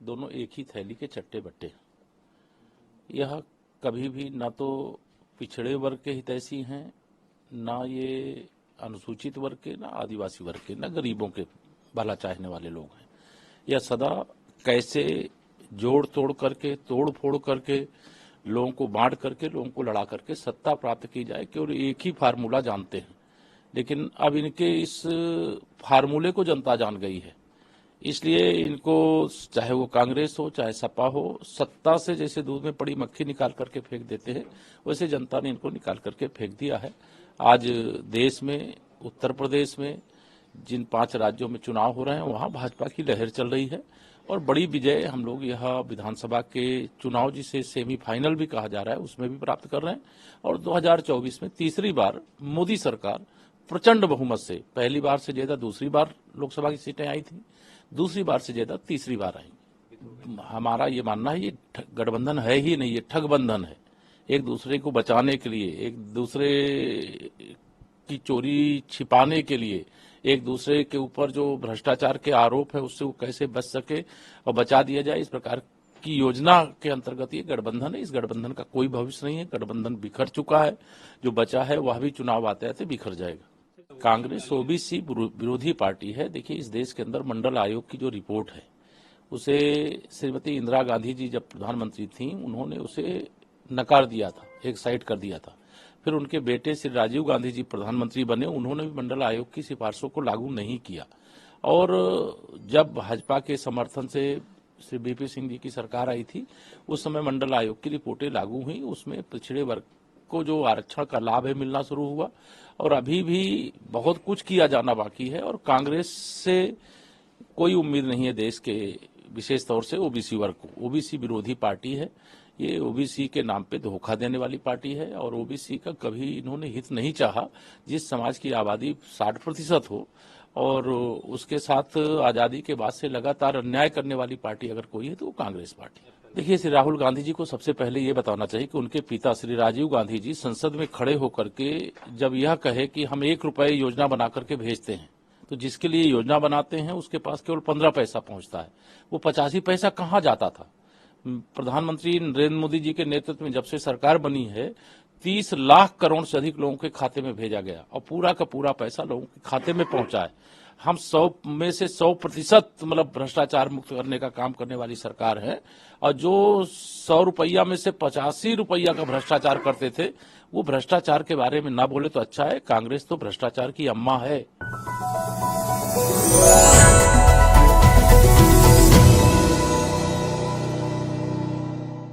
दोनों एक ही थैली के चट्टे बट्टे। यह कभी भी ना तो पिछड़े वर्ग के हितैषी हैं, ना ये अनुसूचित वर्ग के, ना आदिवासी वर्ग के, ना गरीबों के भला चाहने वाले लोग हैं। यह सदा कैसे जोड़ तोड़ करके, तोड़ फोड़ करके, लोगों को बांट करके, लोगों को लड़ा करके सत्ता प्राप्त की जाए, केवल एक ही फार्मूला जानते हैं। लेकिन अब इनके इस फार्मूले को जनता जान गई है, इसलिए इनको चाहे वो कांग्रेस हो चाहे सपा हो, सत्ता से जैसे दूध में पड़ी मक्खी निकाल करके फेंक देते हैं, वैसे जनता ने इनको निकाल करके फेंक दिया है। आज देश में, उत्तर प्रदेश में जिन 5 राज्यों में चुनाव हो रहे हैं वहां भाजपा की लहर चल रही है और बड़ी विजय हम लोग यह विधानसभा के चुनाव जिसे सेमीफाइनल भी कहा जा रहा है उसमें भी प्राप्त कर रहे हैं। और 2024 में तीसरी बार मोदी सरकार प्रचंड बहुमत से, पहली बार से ज्यादा दूसरी बार लोकसभा की सीटें आई थी, दूसरी बार से ज्यादा तीसरी बार आई। हमारा ये मानना है ये गठबंधन है ही नहीं, ये ठगबंधन है। एक दूसरे को बचाने के लिए, एक दूसरे की चोरी छिपाने के लिए, एक दूसरे के ऊपर जो भ्रष्टाचार के आरोप है उससे वो कैसे बच सके और बचा दिया जाए, इस प्रकार की योजना के अंतर्गत ये गठबंधन है। इस गठबंधन का कोई भविष्य नहीं है, गठबंधन बिखर चुका है, जो बचा है वह भी चुनाव आते आते बिखर जाएगा। कांग्रेस ओबीसी विरोधी पार्टी है। देखिए, इस देश के अंदर मंडल आयोग की जो रिपोर्ट है उसे श्रीमती इंदिरा गांधी जी जब प्रधानमंत्री थी उन्होंने उसे नकार दिया था, एक साइड कर दिया था। फिर उनके बेटे श्री राजीव गांधी जी प्रधानमंत्री बने, उन्होंने भी मंडल आयोग की सिफारिशों को लागू नहीं किया। और जब भाजपा के समर्थन से श्री बीपी सिंह जी की सरकार आई थी उस समय मंडल आयोग की रिपोर्टें लागू हुई, उसमें पिछड़े वर्ग को जो आरक्षण का लाभ है मिलना शुरू हुआ। और अभी भी बहुत कुछ किया जाना बाकी है और कांग्रेस से कोई उम्मीद नहीं है देश के, विशेष तौर से ओबीसी वर्ग को। ओबीसी विरोधी पार्टी है, ये ओबीसी के नाम पे धोखा देने वाली पार्टी है और ओबीसी का कभी इन्होंने हित नहीं चाहा। जिस समाज की आबादी 60% हो और उसके साथ आजादी के बाद से लगातार अन्याय करने वाली पार्टी अगर कोई है तो वो कांग्रेस पार्टी है। देखिए, श्री राहुल गांधी जी को सबसे पहले ये बताना चाहिए कि उनके पिता श्री राजीव गांधी जी संसद में खड़े होकर के जब यह कहे कि हम 1 रुपए योजना बना करके भेजते हैं, तो जिसके लिए योजना बनाते हैं उसके पास केवल 15 पैसा पहुंचता है। वो 85 पैसा कहाँ जाता था? प्रधानमंत्री नरेंद्र मोदी जी के नेतृत्व में जब से सरकार बनी है 30 लाख करोड़ से अधिक लोगों के खाते में भेजा गया और पूरा का पूरा पैसा लोगों के खाते में पहुंचा है। हम 100 में से 100% मतलब भ्रष्टाचार मुक्त करने का काम करने वाली सरकार है और जो 100 रुपया में से 85 रुपया का भ्रष्टाचार करते थे वो भ्रष्टाचार के बारे में ना बोले तो अच्छा है। कांग्रेस तो भ्रष्टाचार की अम्मा है।